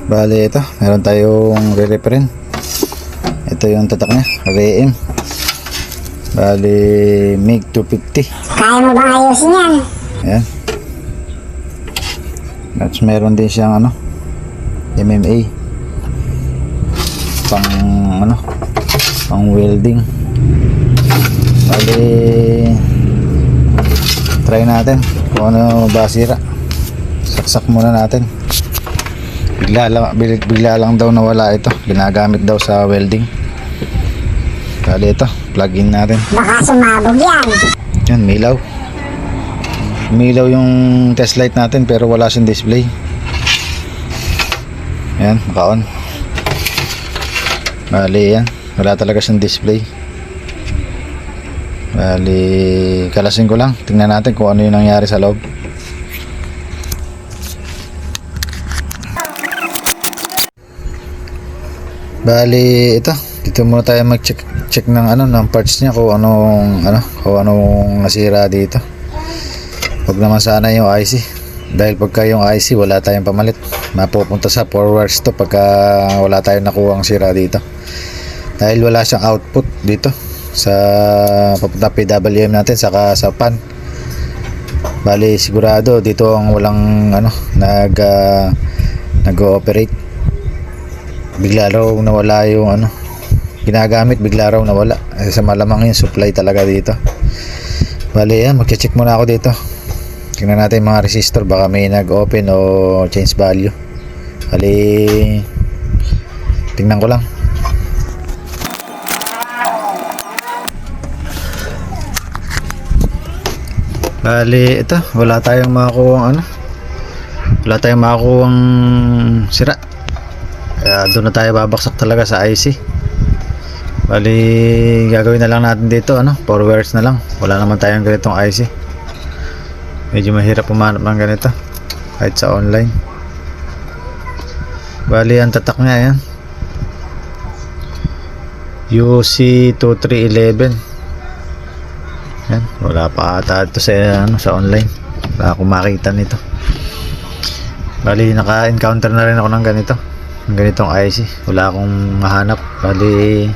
Bali ito, meron tayong re-referent. Ito yung tatak niya, RM. Bali MiG 250. Kaya mo bang ayusin yan? Ayan. At meron din siyang MMA. Pang welding. Bali try natin kung ano ba sira. Saksak muna natin. Bigla lang daw nawala ito. Ginagamit daw sa welding. Bali ito, plug in natin. Baka sumabog yan. Yan, milaw. Milaw yung test light natin pero wala siyang display. Yan, naka-on. Bali yan, wala talaga siyang display. Bali, kalasin ko lang. Tingnan natin kung ano yung nangyari sa loob. Bali ito, dito muna tayo mag-check ng ng parts niya kung anong nasira dito. Huwag naman sana yung IC. Dahil pagka yung IC wala tayong pamalit, mapupunta sa forwards to pagka wala tayong nakuhang sira dito. Dahil wala siyang output dito sa papunta PWM natin saka sa pan. Bali sigurado dito ang walang nag-ooperate. Bigla raw nawala yung ginagamit, bigla raw nawala. Sa malamang yung supply talaga dito. Bali yan, magche-check muna ako dito. Tingnan natin mga resistor, baka may nag-open o change value. Bali tingnan ko lang. Bali ito, wala tayong makakuhang sira. Kaya doon na tayo babaksak talaga sa IC. Bali gagawin na lang natin dito 4 wires na lang. Wala naman tayong ganitong IC. Medyo mahirap pumanap ng ganito kahit sa online. Bali ang tatak niya yan UC2311. Yan, wala pa ata ito sa online. Wala akong makita nito. Bali naka-encounter na rin ako ng ganitong IC. Wala akong mahanap. Bali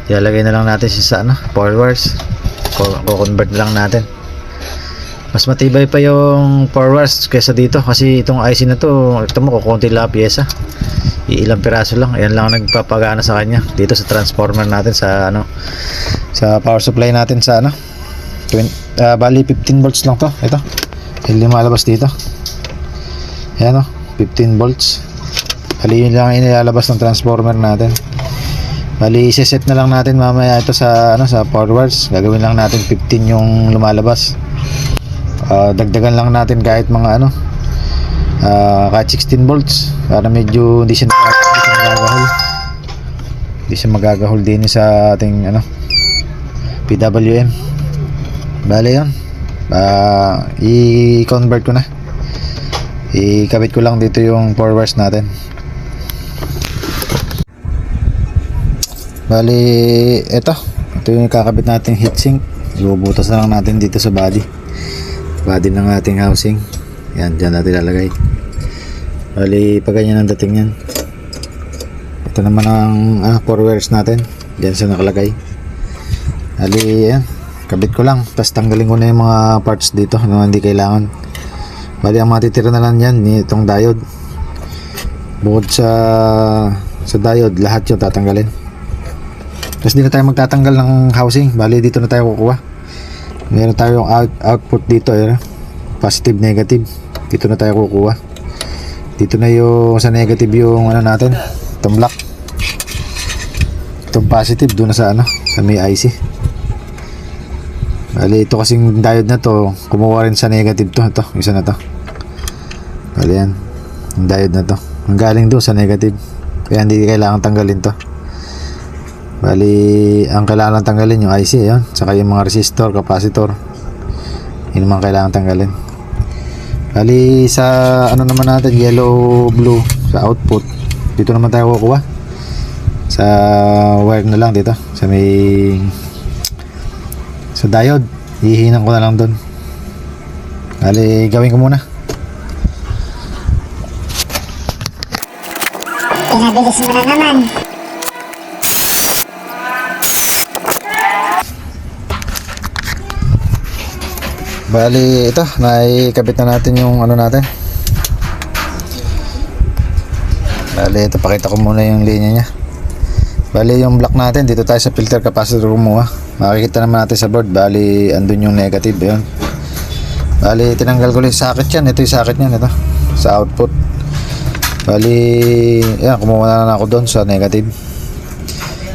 ilalagay na lang natin siya sa 4 wires. Ko-convert na lang natin. Mas matibay pa yung 4 wires kaysa dito kasi itong IC na to, ito mo kukunti lang pyesa. Ilang piraso lang. Ayan lang nagpapagana sa kanya dito sa transformer natin sa sa power supply natin sa bali 15 volts lang to. Ito. Yung lumalabas dito. Ayan 15 volts. Bali yun lang inilalabas ng transformer natin. Bali iseset na lang natin mamaya ito sa sa power wires. Gagawin lang natin 15 yung lumalabas. Dagdagan lang natin kahit mga kahit 16 volts para medyo hindi siya magagahol din sa ating PWM. Bali yun, i-convert ko na, ikabit ko lang dito yung 4 wires natin. Bali ito yung kakabit natin heatsink. Ibubutas na lang natin dito sa body ng ating housing. Yan, dyan natin lalagay. Bali pag ganyan ang dating yan. Ito naman ang 4 wires natin, dyan siya nakalagay. Bali yan, kabit ko lang, tapos tanggalin ko na yung mga parts dito na hindi kailangan. Bali ang matitira na lang yan itong diode. Bukod sa diode, lahat yung tatanggalin. Tapos di na tayo magtatanggal ng housing. Bali dito na tayo kukuha. Meron tayong output dito, positive negative. Dito na tayo kukuha. Dito na yung sa negative yung natin, itong black. Itong positive doon na sa sa may IC. Bali ito kasing diode na to, kumuha rin sa negative to. Ito, isa na to. Bali yan, yung diode na to, ang galing doon sa negative. Kaya hindi kailangan tanggalin to. Bali ang kailangan tanggalin yung IC yan, saka yung mga resistor, capacitor. Yun naman kailangan tanggalin. Bali sa naman natin, yellow blue sa output, dito naman tayo kukuha sa wire na lang dito sa diode. Hihinan ko na lang doon. Bali gawin ko muna. pinabilis mo na naman. Bali, ito, naikabit na natin yung ano natin. Bali, ito, pakita ko muna yung linya niya. Bali, yung block natin, dito tayo sa filter capacitor kumuha. Makikita naman natin sa board, bali, andun yung negative, yun. Bali, tinanggal ko lang yung socket yan. Ito yung socket niyan, ito, sa output. Bali, yan, kumuha na ako doon sa negative.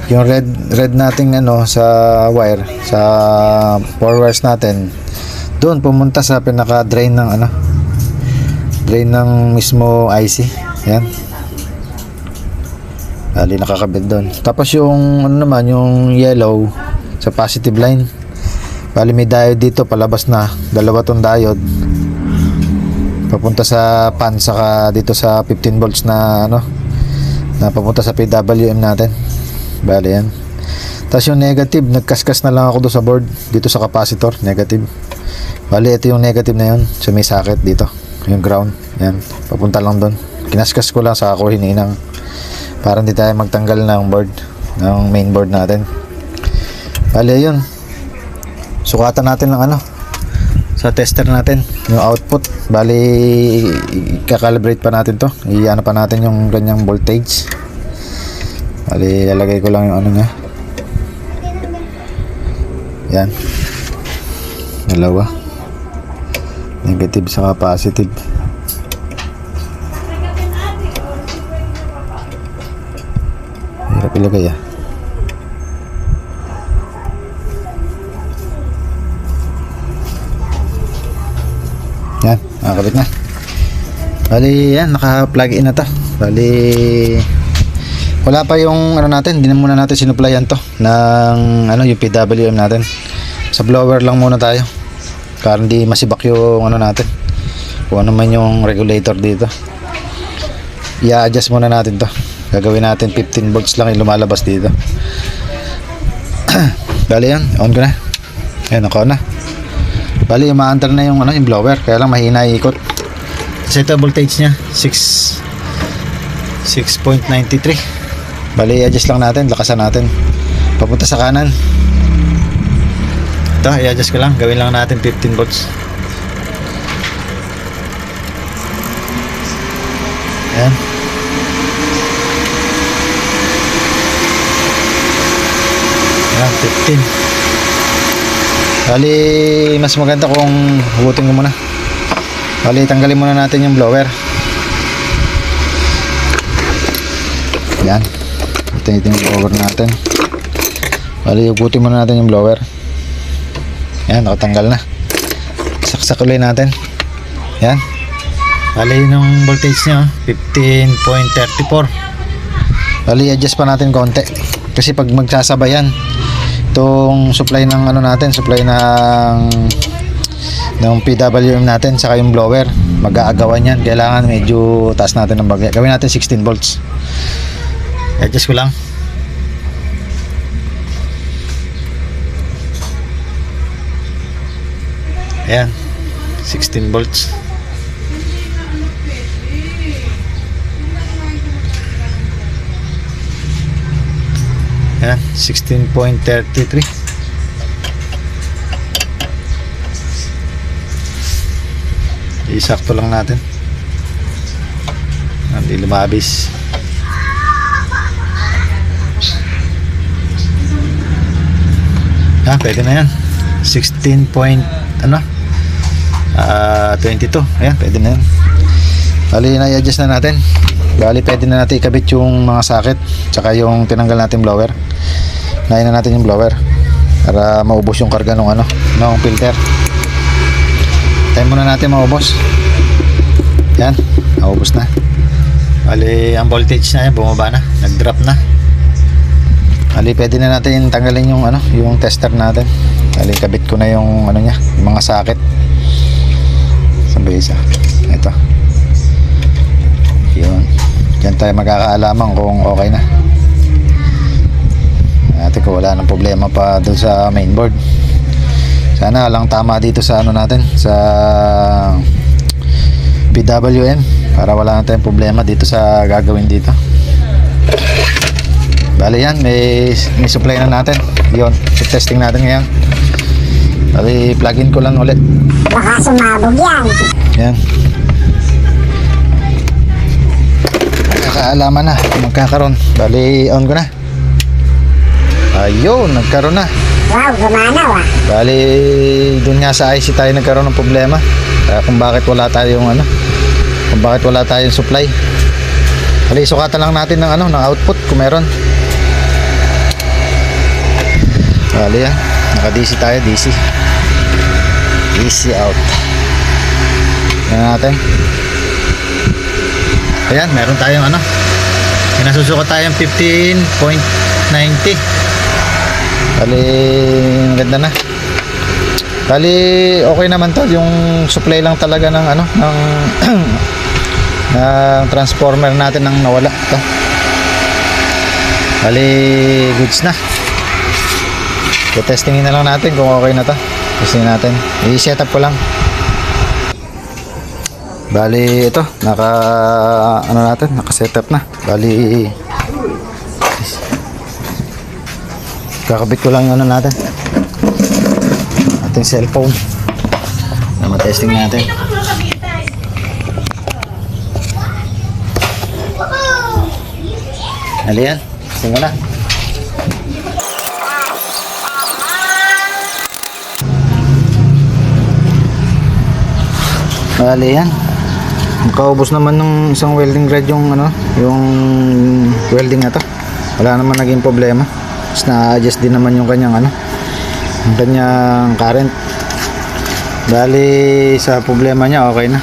Yung red nating ano, sa wire, sa 4 wires natin, doon pumunta sa pinaka drain ng ano, drain ng mismo IC. Yan, bali nakakabit doon. Tapos yung ano naman, yung yellow sa positive line, bali may diode dito palabas na, dalawa tong diode papunta sa pan, saka dito sa 15 volts na ano, na papunta sa PWM natin. Bali yan. Tapos yung negative, nagkaskas na lang ako doon sa board, dito sa capacitor, negative. Bali, ito yung negative na yun. So, may socket dito. Yung ground. Yan. Papunta lang doon. Kinaskas ko lang sa ako hininang. Para hindi tayo magtanggal ng board. Ng main board natin. Bali, yun. Sukatan natin lang ano. Sa tester natin. Yung output. Bali, i-calibrate pa natin to. I-ano pa natin yung ganyang voltage. Bali, lalagay ko lang yung ano niya. Yan. Dalawa. Negative saka positive. Hirap ilagay ah. Yan, nakakabit na. Bali, yan, naka-plug in na to. Bali, wala pa yung ano natin, hindi na muna natin sinuplayan to ng ano, yung PWM natin. Sa blower lang muna tayo. Para hindi masibak yung ano natin. Kung ano man yung regulator dito. I-adjust muna natin to. Gagawin natin 15 volts lang yung lumalabas dito. Bali yan, on ko na. Ayan, naka-on na. Bali, umaandar na yung ano, yung blower. Kaya lang mahina ikot. Kasi ito voltage nya 6.93. Bali, i-adjust lang natin, lakasan natin. Papunta sa kanan. Ito, i-adjust ko lang. Gawin lang natin 15 volts. Ayan. Ayan, 15. Bali, mas maganda kung hugutin ko muna. Bali, tanggalin muna natin yung blower. Ayan. Ito yung blower natin. Bali, hugutin muna natin yung blower. Ayan, nakatanggal na. Saksak ulit natin. Ayan. Bali, yung voltage nya 15.34. Bali, adjust pa natin konti. Kasi pag magsasabayan itong supply ng ano natin, supply ng PWM natin, saka yung blower, mag-aagawan yan. Kailangan medyo taas natin ng bagay. Gawin natin 16 volts. Adjust ko lang. Ayan, 16 volts. Ayan, 16.33. Isakto lang natin. Hindi lumabis. Pwede na yan. 16 point ano, 22. Ayan, pwede na yan. Bali, na-adjust na natin. Bali, pwede na natin ikabit yung mga socket, tsaka yung tinanggal natin blower. Nahin na natin yung blower para maubos yung karga ng ano, ng filter. Tayo muna natin maubos. Yan, naubos na. Bali, ang voltage na yan, bumaba na, nag-drop na. Bali, pwede na natin tanggalin yung ano, yung tester natin. Bali, kabit ko na yung ano niya, yung mga socket. Sabi isa. Ito. Yun. Diyan tayo magkakaalaman kung okay na. Ate ko, wala nang problema pa doon sa mainboard. Sana lang tama dito sa ano natin, sa PWM, para wala na tayong problema dito sa gagawin dito. Bali yan, may supply na natin. Yun, testing natin ngayon. Bali, plug-in ko lang ulit. Baka sumabog yan. Yan. Nakakaalaman na kung magkakaroon. Bali, on ko na. Ayun, nagkaroon na. Wow, gumanaw ah. Bali, dun nga sa IC tayo nagkaroon ng problema. Kung bakit wala tayong kung bakit wala tayong supply. Bali, sukatan lang natin ng ng output kung meron. Bali yan, naka DC tayo, DC. DC out. Yan natin. Ayan, meron tayong Pinasusukat tayong 15.90. Bali, ang ganda na. Bali, okay naman to. Yung supply lang talaga ng ng ng transformer natin nang nawala to. Bali, goods na. I-testingin na lang natin kung okay na to. Testingin natin. I-set up ko lang. Bali, ito naka-set up na. Bali, kakabit ko lang yung natin. Ating cellphone. Na matesting natin. Hali yan. Testing ko na. Bali yan. Makaubos naman ng isang welding rod yung yung welding na to. Wala naman naging problema. Tapos na-adjust din naman yung kanyang yung kanyang current. Bali sa problema niya okay na.